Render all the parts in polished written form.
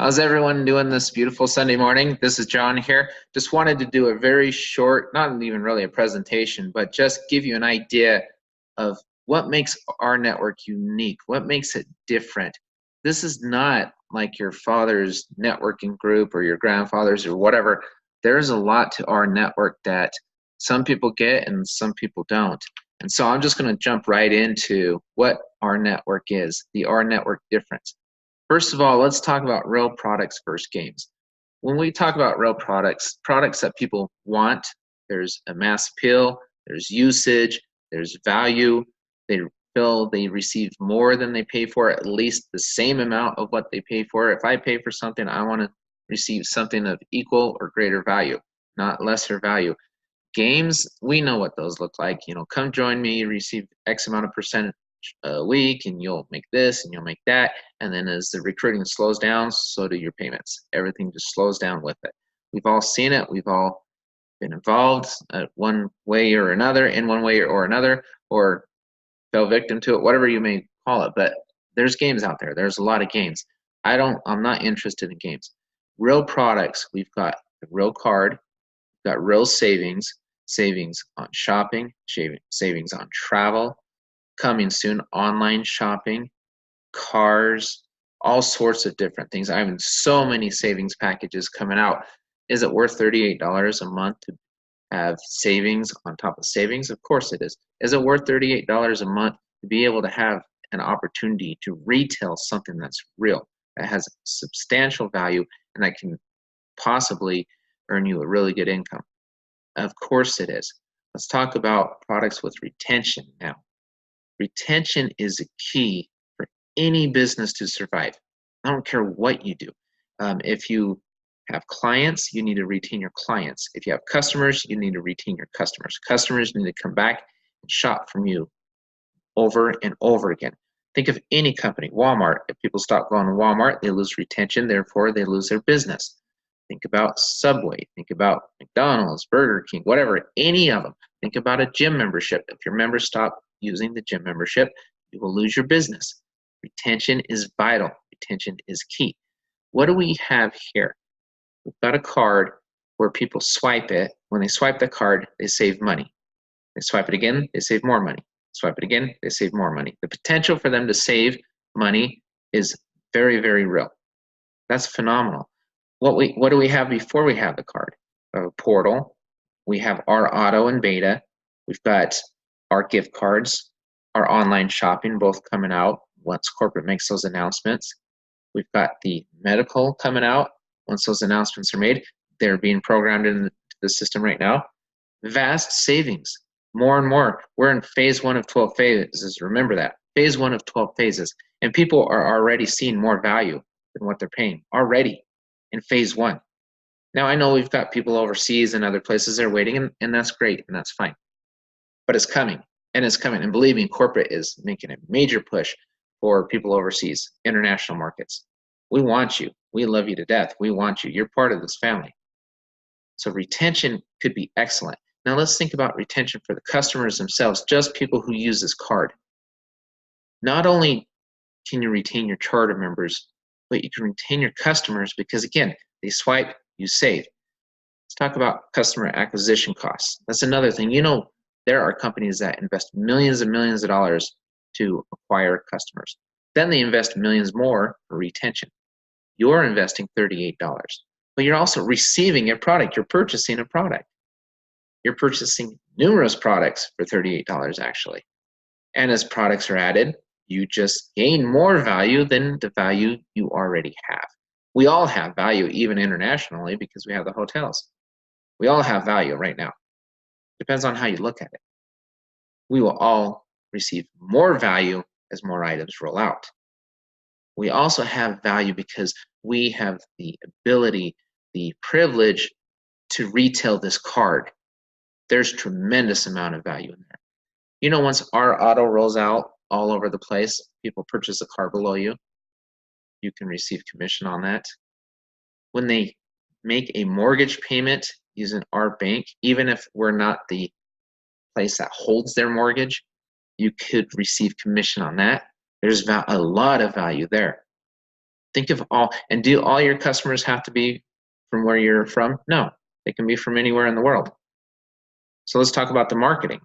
How's everyone doing this beautiful Sunday morning? This is John here. Just wanted to do a very short, not even really a presentation, but just give you an idea of what makes our network unique, what makes it different. This is not like your father's networking group or your grandfather's or whatever. There's a lot to our network that some people get and some people don't. And so I'm just going to jump right into what our network is, the our network difference. First of all, let's talk about real products versus games. When we talk about real products, products that people want, there's a mass appeal, there's usage, there's value, they feel they receive more than they pay for, at least the same amount of what they pay for. If I pay for something, I want to receive something of equal or greater value, not lesser value. Games, we know what those look like. Come join me, receive X amount of percent a week, and you'll make this and you'll make that. And then as the recruiting slows down, so do your payments. Everything just slows down with it. We've all seen it. We've all been involved one way or another, in one way or another, or fell victim to it, whatever you may call it. But there's games out there. There's a lot of games. I'm not interested in games. Real products, we've got a real card, we've got real savings on shopping, savings on travel, coming soon, online shopping, cars, all sorts of different things. I have so many savings packages coming out. Is it worth $38 a month to have savings on top of savings? Of course it is. Is it worth $38 a month to be able to have an opportunity to retail something that's real, that has substantial value, and that can possibly earn you a really good income? Of course it is. Let's talk about products with retention now. Retention is a key for any business to survive. I don't care what you do. If you have clients, you need to retain your clients. If you have customers, you need to retain your customers. Customers need to come back and shop from you over and over again. Think of any company, Walmart. If people stop going to Walmart, they lose retention, therefore they lose their business. Think about Subway, think about McDonald's, Burger King, whatever, any of them. Think about a gym membership. If your members stop using the gym membership, you will lose your business. Retention is vital. Retention is key. What do we have here? We've got a card where people swipe it. When they swipe the card, they save money. They swipe it again, they save more money. Swipe it again, they save more money. The potential for them to save money is very, very real. That's phenomenal. What do we have before we have the card? We have a portal. We have our auto and beta. We've got our gift cards, our online shopping, both coming out once corporate makes those announcements. We've got the medical coming out once those announcements are made. They're being programmed into the system right now. Vast savings, more and more. We're in phase 1 of 12 phases. Remember that. Phase 1 of 12 phases. And people are already seeing more value than what they're paying already in phase 1. Now, I know we've got people overseas and other places that are waiting, and that's great, and that's fine. But it's coming, and it's coming. And believe me, corporate is making a major push for people overseas, international markets. We want you. We love you to death. We want you. You're part of this family. So retention could be excellent. Now let's think about retention for the customers themselves, just people who use this card. Not only can you retain your charter members, but you can retain your customers because, again, they swipe, you save. Let's talk about customer acquisition costs. That's another thing. There are companies that invest millions and millions of dollars to acquire customers. Then they invest millions more for retention. You're investing $38, but you're also receiving a product. You're purchasing a product. You're purchasing numerous products for $38 actually. And as products are added, you just gain more value than the value you already have. We all have value, even internationally, because we have the hotels. We all have value right now. Depends on how you look at it. We will all receive more value as more items roll out. We also have value because we have the ability, the privilege to retail this card. There's tremendous amount of value in there. Once our auto rolls out all over the place, people purchase a car below you, you can receive commission on that. When they make a mortgage payment using our bank, even if we're not the place that holds their mortgage, you could receive commission on that. There's a lot of value there. Think of all, and do all your customers have to be from where you're from? No, they can be from anywhere in the world. So let's talk about the marketing.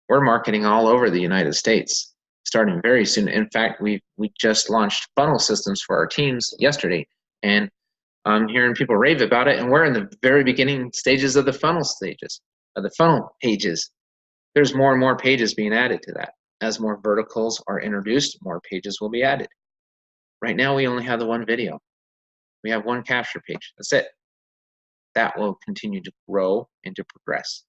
We're marketing all over the United States, starting very soon. In fact, we just launched funnel systems for our teams yesterday, and I'm hearing people rave about it, and we're in the very beginning stages of the funnel pages. There's more and more pages being added to that. As more verticals are introduced, more pages will be added. Right now, we only have the one video. We have one capture page. That's it. That will continue to grow and to progress.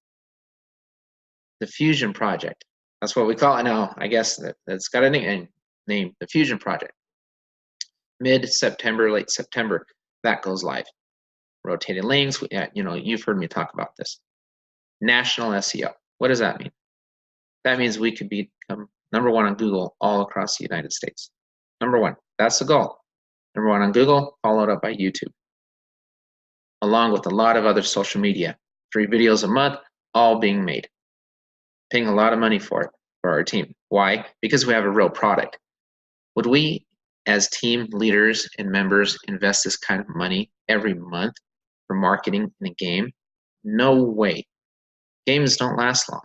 The Fusion Project. That's what we call it now. I guess that's got a name, the Fusion Project. Mid-September, late September, that goes live. Rotated links, you've heard me talk about this. National SEO. What does that mean? That means we could become #1 on Google all across the United States. #1. That's the goal. #1 on Google, followed up by YouTube, along with a lot of other social media. 3 videos a month, all being made. Paying a lot of money for it, for our team. Why? Because we have a real product. Would we, as team leaders and members, invest this kind of money every month for marketing in a game? No way. Games don't last long.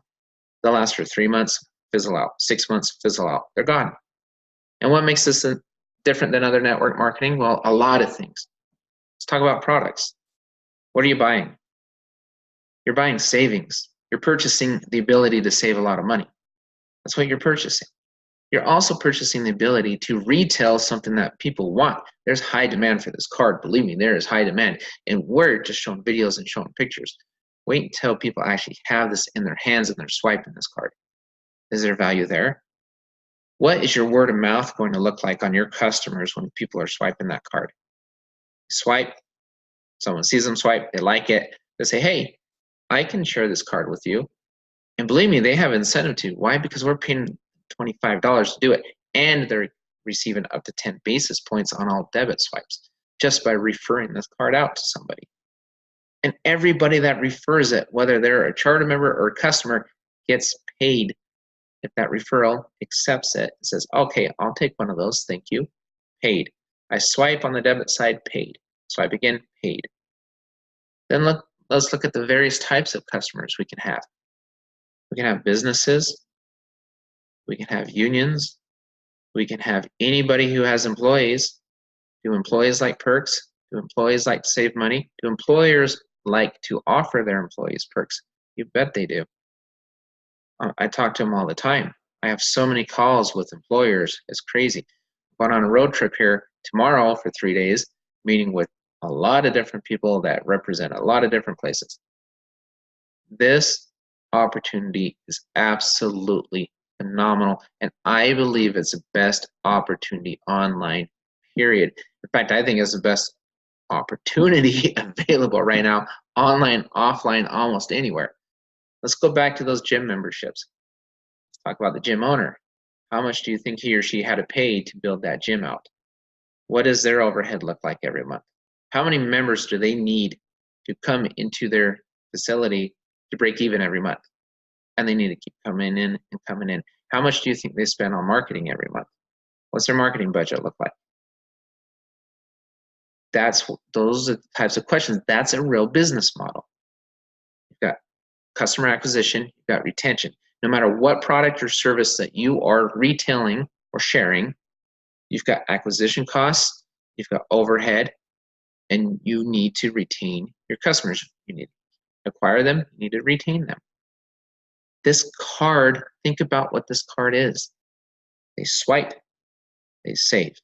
They'll last for 3 months, fizzle out. 6 months, fizzle out. They're gone. And what makes this different than other network marketing? Well, a lot of things. Let's talk about products. What are you buying? You're buying savings. You're purchasing the ability to save a lot of money. That's what you're purchasing. You're also purchasing the ability to retail something that people want. There's high demand for this card. Believe me, there is high demand. And we're just showing videos and showing pictures. Wait until people actually have this in their hands and they're swiping this card. Is there value there? What is your word of mouth going to look like on your customers when people are swiping that card? Swipe, someone sees them swipe, they like it, they say, hey, I can share this card with you. And believe me, they have incentive to. Why? Because we're paying $25 to do it, and they're receiving up to 10 basis points on all debit swipes just by referring this card out to somebody. And everybody that refers it, whether they're a charter member or a customer, gets paid if that referral accepts it. It says, okay, I'll take one of those, thank you, paid. I swipe on the debit side, paid. Swipe again, paid. Then let's look at the various types of customers we can have. We can have businesses, we can have unions, we can have anybody who has employees. Do employees like perks? Do employees like to save money? Do employers like to offer their employees perks? You bet they do. I talk to them all the time. I have so many calls with employers. It's crazy. I'm going on a road trip here tomorrow for 3 days, meeting with a lot of different people that represent a lot of different places. This opportunity is absolutely phenomenal, and I believe it's the best opportunity online, period. In fact, I think it's the best opportunity available right now, online, offline, almost anywhere. Let's go back to those gym memberships. Let's talk about the gym owner. How much do you think he or she had to pay to build that gym out? What does their overhead look like every month? How many members do they need to come into their facility to break even every month? And they need to keep coming in and coming in. How much do you think they spend on marketing every month? What's their marketing budget look like? Those are the types of questions. That's a real business model. You've got customer acquisition, you've got retention. No matter what product or service that you are retailing or sharing, you've got acquisition costs, you've got overhead, and you need to retain your customers. You need to acquire them, you need to retain them. This card, think about what this card is. They swipe, they save.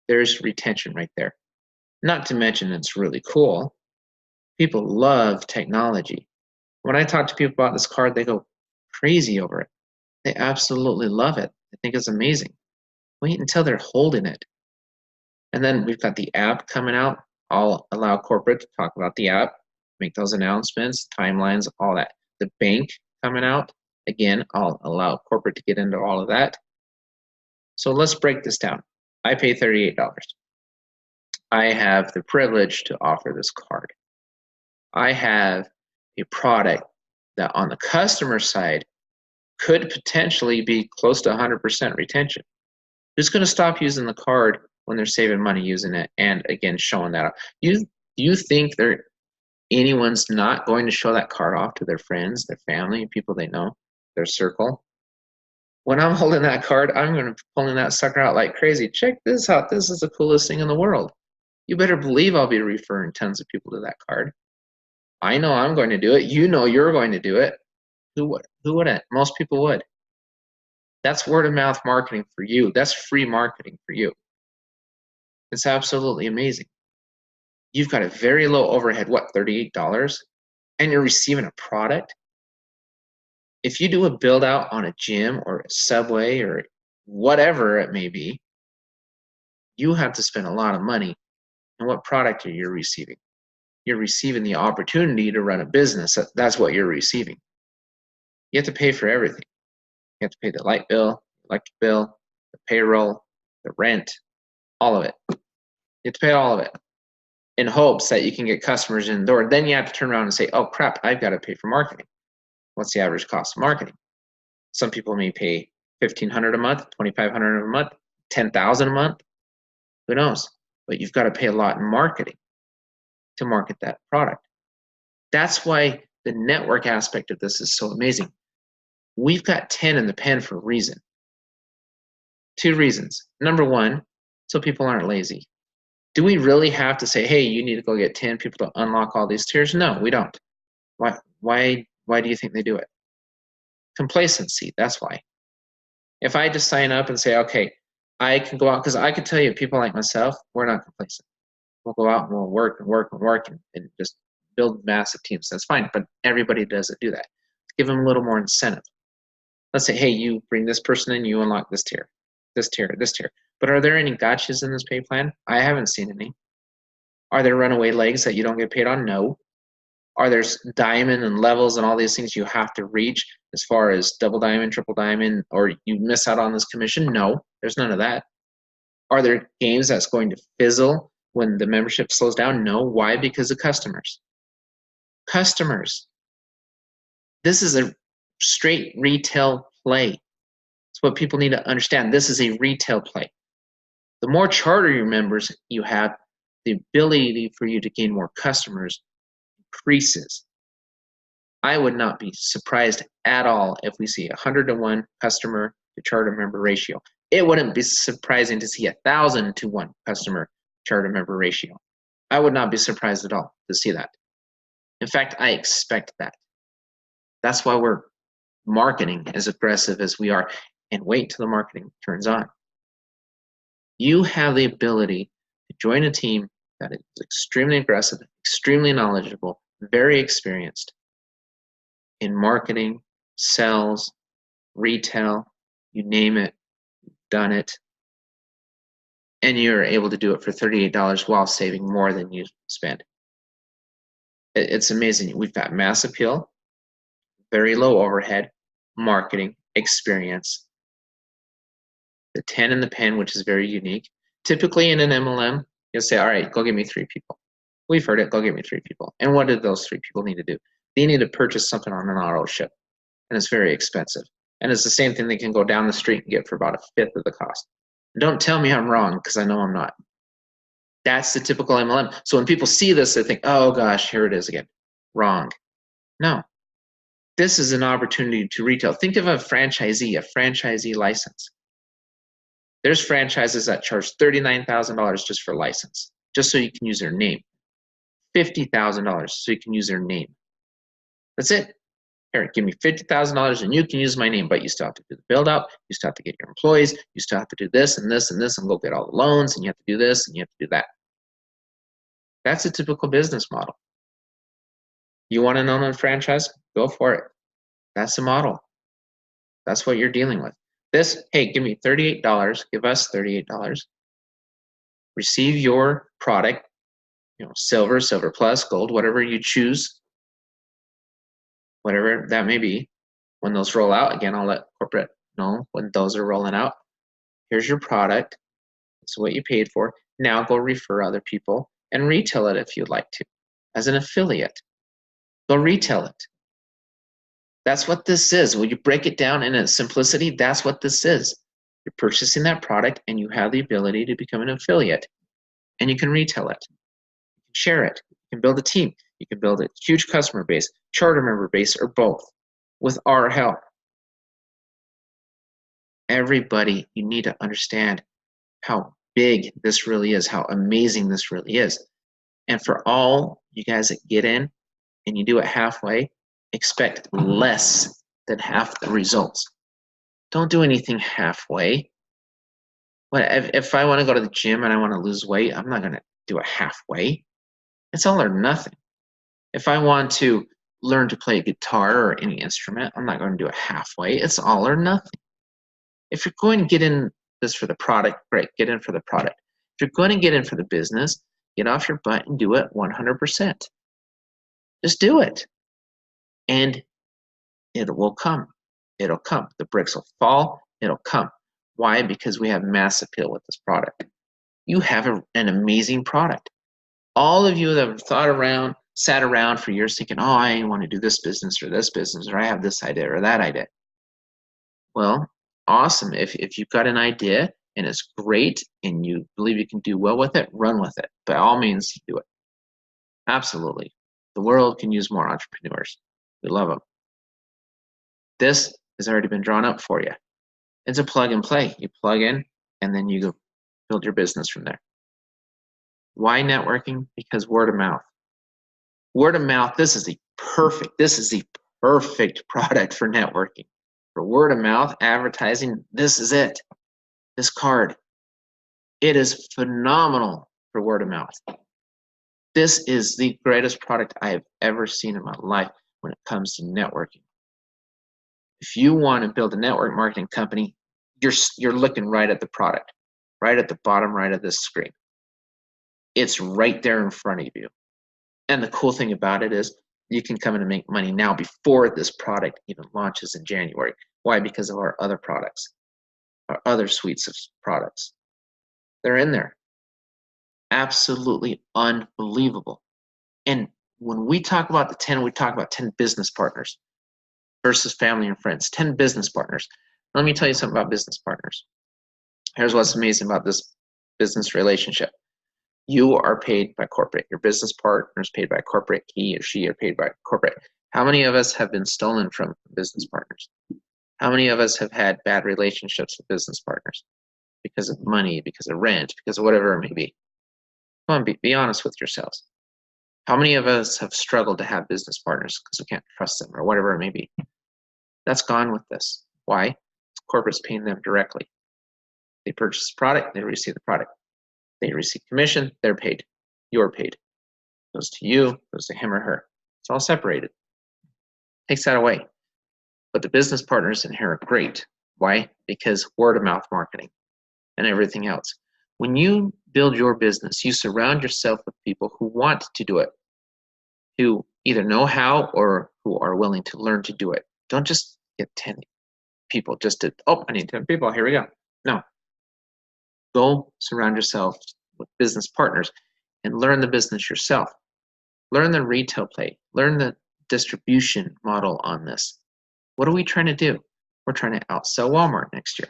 There's retention right there. Not to mention it's really cool. People love technology. When I talk to people about this card, they go crazy over it. They absolutely love it. They think it's amazing. Wait until they're holding it. And then we've got the app coming out. I'll allow corporate to talk about the app, make those announcements, timelines, all that. The bank coming out. Again, I'll allow corporate to get into all of that. So let's break this down. I pay $38. I have the privilege to offer this card. I have a product that on the customer side could potentially be close to 100% retention. Who's going to stop using the card when they're saving money using it, and again, showing that off. You think anyone's not going to show that card off to their friends, their family, people they know, their circle? When I'm holding that card, I'm going to be pulling that sucker out like crazy. Check this out. This is the coolest thing in the world. You better believe I'll be referring tons of people to that card. I know I'm going to do it. You know you're going to do it. Who wouldn't? Most people would. That's word of mouth marketing for you. That's free marketing for you. It's absolutely amazing. You've got a very low overhead, what, $38? And you're receiving a product? If you do a build out on a gym or a Subway or whatever it may be, you have to spend a lot of money. And what product are you receiving? You're receiving the opportunity to run a business. That's what you're receiving. You have to pay for everything. You have to pay the light bill, electric bill, the payroll, the rent, all of it. You have to pay all of it in hopes that you can get customers in the door. Then you have to turn around and say, oh crap, I've got to pay for marketing. What's the average cost of marketing? Some people may pay $1,500 a month, $2,500 a month, $10,000 a month. Who knows? But you've got to pay a lot in marketing to market that product. That's why the network aspect of this is so amazing. We've got 10 in the pen for a reason. 2 reasons. Number one, so people aren't lazy. Do we really have to say, hey, you need to go get 10 people to unlock all these tiers? No, we don't. Why do you think they do it? Complacency, that's why. If I just sign up and say, okay, I can go out, because I could tell you, people like myself, we're not complacent. We'll go out and we'll work and just build massive teams. That's fine, but everybody doesn't do that. Give them a little more incentive. Let's say, hey, you bring this person in, you unlock this tier, this tier, this tier. But are there any gotchas in this pay plan? I haven't seen any. Are there runaway legs that you don't get paid on? No. Are there diamond and levels and all these things you have to reach as far as double diamond, triple diamond, or you miss out on this commission? No, there's none of that. Are there games that's going to fizzle when the membership slows down? No. Why? Because of customers. Customers. This is a straight retail play. It's what people need to understand. This is a retail play. The more charter members you have, the ability for you to gain more customers increases. I would not be surprised at all if we see 100-to-1 customer to charter member ratio. It wouldn't be surprising to see 1,000-to-1 customer charter member ratio. I would not be surprised at all to see that. In fact, I expect that. That's why we're marketing as aggressive as we are, and wait till the marketing turns on. You have the ability to join a team that is extremely aggressive, extremely knowledgeable, very experienced in marketing, sales, retail, you name it, done it, and you're able to do it for $38 while saving more than you spend. It's amazing. We've got mass appeal, very low overhead, marketing, experience, the 10 in the pen, which is very unique. Typically in an MLM, you'll say, all right, go get me 3 people. We've heard it, go get me 3 people. And what do those 3 people need to do? They need to purchase something on an auto ship, and it's very expensive. And it's the same thing they can go down the street and get for about 1/5 of the cost. Don't tell me I'm wrong, because I know I'm not. That's the typical MLM. So when people see this, they think, oh gosh, here it is again. Wrong. No. This is an opportunity to retail. Think of a franchisee license. There's franchises that charge $39,000 just for license, just so you can use their name. $50,000 so you can use their name. That's it. Here, give me $50,000 and you can use my name, but you still have to do the build out, you still have to get your employees, you still have to do this and this and this and go get all the loans, and you have to do this and you have to do that. That's a typical business model. You want an own franchise? Go for it. That's the model. That's what you're dealing with. This, hey, give me $38, give us $38. Receive your product, silver, silver plus, gold, whatever you choose, whatever that may be. When those roll out, again, I'll let corporate know when those are rolling out. Here's your product. This is what you paid for. Now go refer other people and retail it if you'd like to. As an affiliate, go retail it. That's what this is. When you break it down in its simplicity, that's what this is. You're purchasing that product and you have the ability to become an affiliate, and you can retail it, you can share it, you can build a team, you can build a huge customer base, charter member base, or both with our help. Everybody, you need to understand how big this really is, how amazing this really is. And for all you guys that get in and you do it halfway, expect less than half the results. Don't do anything halfway. If I want to go to the gym and I want to lose weight, I'm not going to do it halfway. It's all or nothing. If I want to learn to play a guitar or any instrument, I'm not going to do it halfway. It's all or nothing. If you're going to get in this for the product, great, get in for the product. If you're going to get in for the business, get off your butt and do it 100%. Just do it. And it will come. It'll come. The bricks will fall. It'll come. Why? Because we have mass appeal with this product. You have an amazing product. All of you that have sat around for years thinking, oh, I want to do this business, or I have this idea or that idea. Well, awesome. If you've got an idea and it's great and you believe you can do well with it, run with it. By all means, do it. Absolutely. The world can use more entrepreneurs. We love them. This has already been drawn up for you. It's a plug and play. You plug in and then you go build your business from there. Why networking? Because word of mouth. Word of mouth, this is the perfect product for networking. For word of mouth advertising, this is it. This card. It is phenomenal for word of mouth. This is the greatest product I have ever seen in my life when it comes to networking. If you want to build a network marketing company, you're looking right at the product, right at the bottom right of this screen. It's right there in front of you. And the cool thing about it is you can come in and make money now before this product even launches in January. Why? Because of our other products, our other suites of products. They're in there. Absolutely unbelievable. And when we talk about the 10, we talk about 10 business partners versus family and friends. 10 business partners. Let me tell you something about business partners. Here's what's amazing about this business relationship. You are paid by corporate. Your business partner is paid by corporate. He or she are paid by corporate. How many of us have been stolen from business partners? How many of us have had bad relationships with business partners because of money, because of rent, because of whatever it may be? Come on, be honest with yourselves. How many of us have struggled to have business partners because we can't trust them or whatever it may be? That's gone with this. Why? Corporate's paying them directly. They purchase the product, they receive the product. They receive commission, they're paid. You're paid. Goes to you, goes to him or her. It's all separated. Takes that away. But the business partners in here are great. Why? Because word of mouth marketing and everything else. When you build your business, you surround yourself with people who want to do it, who either know how or who are willing to learn to do it. Don't just get 10 people just to, I need 10 people, here we go. No. Go surround yourself with business partners and learn the business yourself. Learn the retail play. Learn the distribution model on this. What are we trying to do? We're trying to outsell Walmart next year.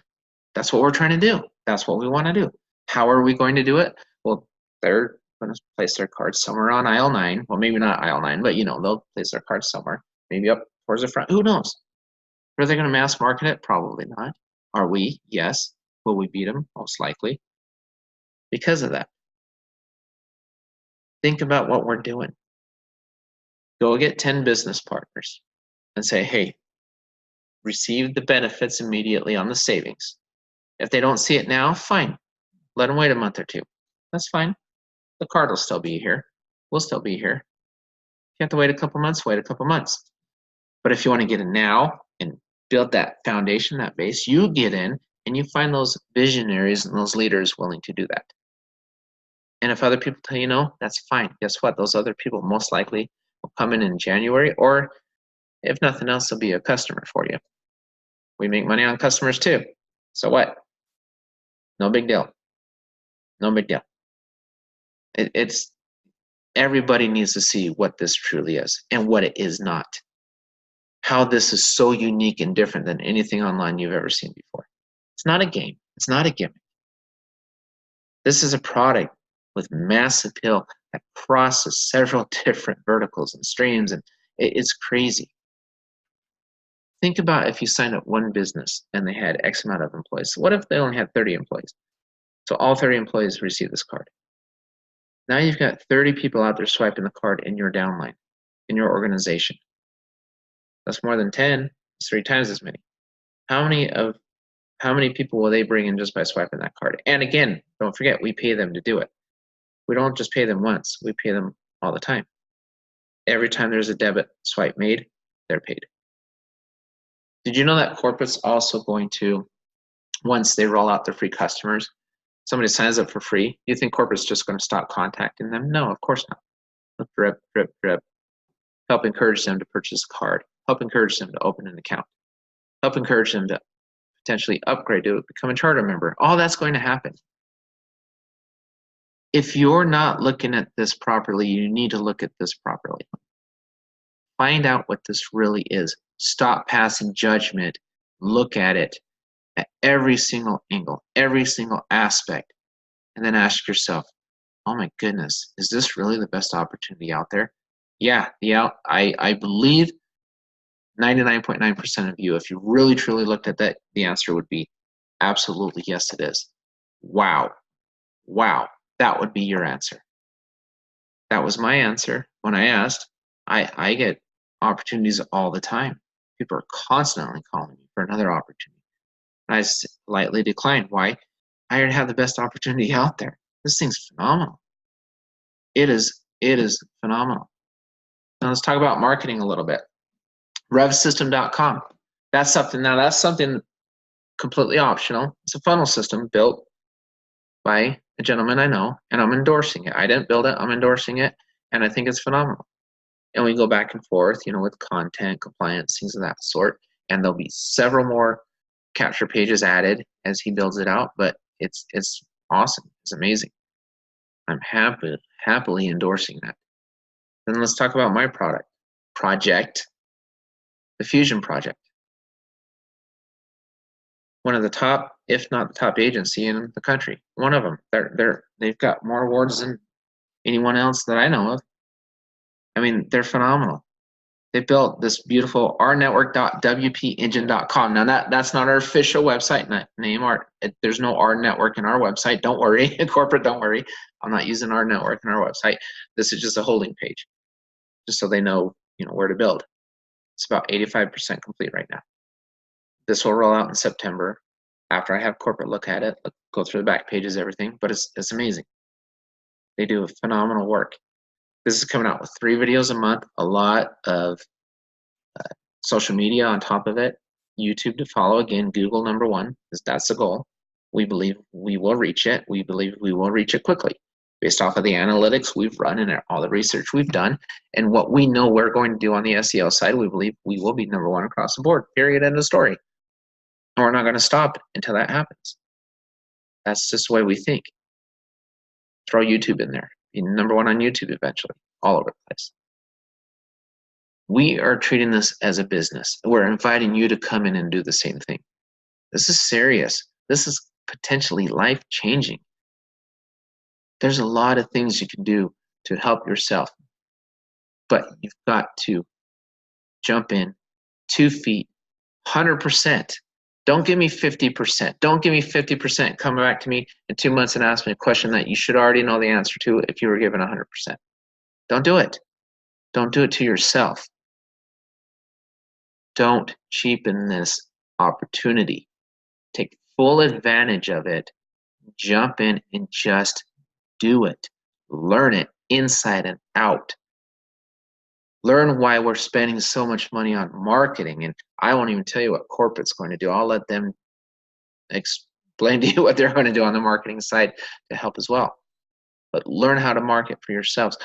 That's what we're trying to do. That's what we want to do. How are we going to do it? Well, they're going to place their cards somewhere on aisle 9. Well, maybe not aisle 9, but they'll place their cards somewhere. Maybe up towards the front. Who knows? Are they going to mass market it? Probably not. Are we? Yes. Will we beat them? Most likely. Because of that. Think about what we're doing. Go get 10 business partners and say, hey, receive the benefits immediately on the savings. If they don't see it now, fine. Let them wait a month or two. That's fine. The card will still be here. We'll still be here. If you have to wait a couple months, wait a couple months. But if you want to get in now and build that foundation, that base, you get in and you find those visionaries and those leaders willing to do that. And if other people tell you no, that's fine. Guess what? Those other people most likely will come in January, or if nothing else, they'll be a customer for you. We make money on customers too. So what? No big deal. No big deal. It's everybody needs to see what this truly is and what it is not. How this is so unique and different than anything online you've ever seen before. It's not a game. It's not a gimmick. This is a product with mass appeal that crosses several different verticals and streams, and it's crazy. Think about if you signed up one business and they had X amount of employees. So what if they only had 30 employees? So all 30 employees receive this card. Now you've got 30 people out there swiping the card in your downline, in your organization. That's more than 10. It's 3 times as many. How many people will they bring in just by swiping that card? And again, don't forget, we pay them to do it. We don't just pay them once, we pay them all the time. Every time there's a debit swipe made, they're paid. Did you know that corporate's also going to, once they roll out their free customers, somebody signs up for free, do you think corporate's just going to stop contacting them? No, of course not. Drip, drip, drip. Help encourage them to purchase a card. Help encourage them to open an account. Help encourage them to potentially upgrade to become a charter member. All that's going to happen. If you're not looking at this properly, you need to look at this properly. Find out what this really is. Stop passing judgment. Look at it at every single angle, every single aspect, and then ask yourself, oh my goodness, is this really the best opportunity out there? Yeah, I believe 99.9% of you, if you really truly looked at that, the answer would be absolutely yes, it is. Wow. That would be your answer. That was my answer when I asked. I get opportunities all the time. People are constantly calling me for another opportunity. And I lightly declined. Why? I already have the best opportunity out there. This thing's phenomenal. It is phenomenal. Now let's talk about marketing a little bit. RevSystem.com. That's something completely optional. It's a funnel system built by a gentleman I know, and I'm endorsing it. I didn't build it, I'm endorsing it, and I think it's phenomenal. And we go back and forth, with content, compliance, things of that sort, and there'll be several more capture pages added as he builds it out, but it's awesome. It's amazing. I'm happily endorsing that. Then let's talk about my project, the Fusion Project. One of the top, if not the top agency in the country. One of them. They've got more awards than anyone else that I know of. I mean, they're phenomenal. They built this beautiful RNetwork.wpengine.com. Now that's not our official website name. There's no RNetwork in our website. Don't worry, corporate. Don't worry. I'm not using RNetwork in our website. This is just a holding page, just so they know, where to build. It's about 85% complete right now. This will roll out in September after I have corporate look at it, go through the back pages, everything, but it's amazing. They do phenomenal work. This is coming out with 3 videos a month, a lot of social media on top of it, YouTube to follow. Again, Google #1, because that's the goal. We believe we will reach it. We believe we will reach it quickly based off of the analytics we've run and all the research we've done and what we know we're going to do on the SEO side. We believe we will be #1 across the board, period, end of story. And we're not going to stop until that happens. That's just the way we think. Throw YouTube in there. Be #1 on YouTube eventually, all over the place. We are treating this as a business. We're inviting you to come in and do the same thing. This is serious. This is potentially life-changing. There's a lot of things you can do to help yourself, but you've got to jump in 2 feet, 100%. Don't give me 50%. Don't give me 50%. Come back to me in 2 months and ask me a question that you should already know the answer to if you were given 100%. Don't do it. Don't do it to yourself. Don't cheapen this opportunity. Take full advantage of it. Jump in and just do it. Learn it inside and out. Learn why we're spending so much money on marketing. And I won't even tell you what corporate's going to do. I'll let them explain to you what they're going to do on the marketing side to help as well. But learn how to market for yourselves.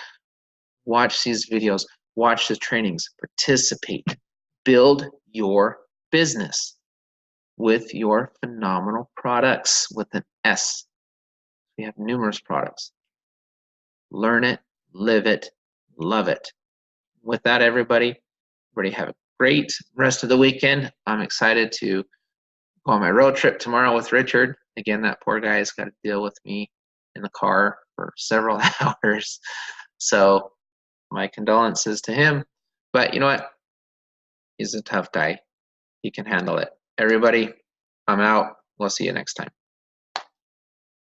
Watch these videos. Watch the trainings. Participate. Build your business with your phenomenal products with an S. We have numerous products. Learn it, live it, love it. With that, everybody have a great rest of the weekend. I'm excited to go on my road trip tomorrow with Richard. Again, that poor guy has got to deal with me in the car for several hours. So my condolences to him. But you know what? He's a tough guy. He can handle it. Everybody, I'm out. We'll see you next time.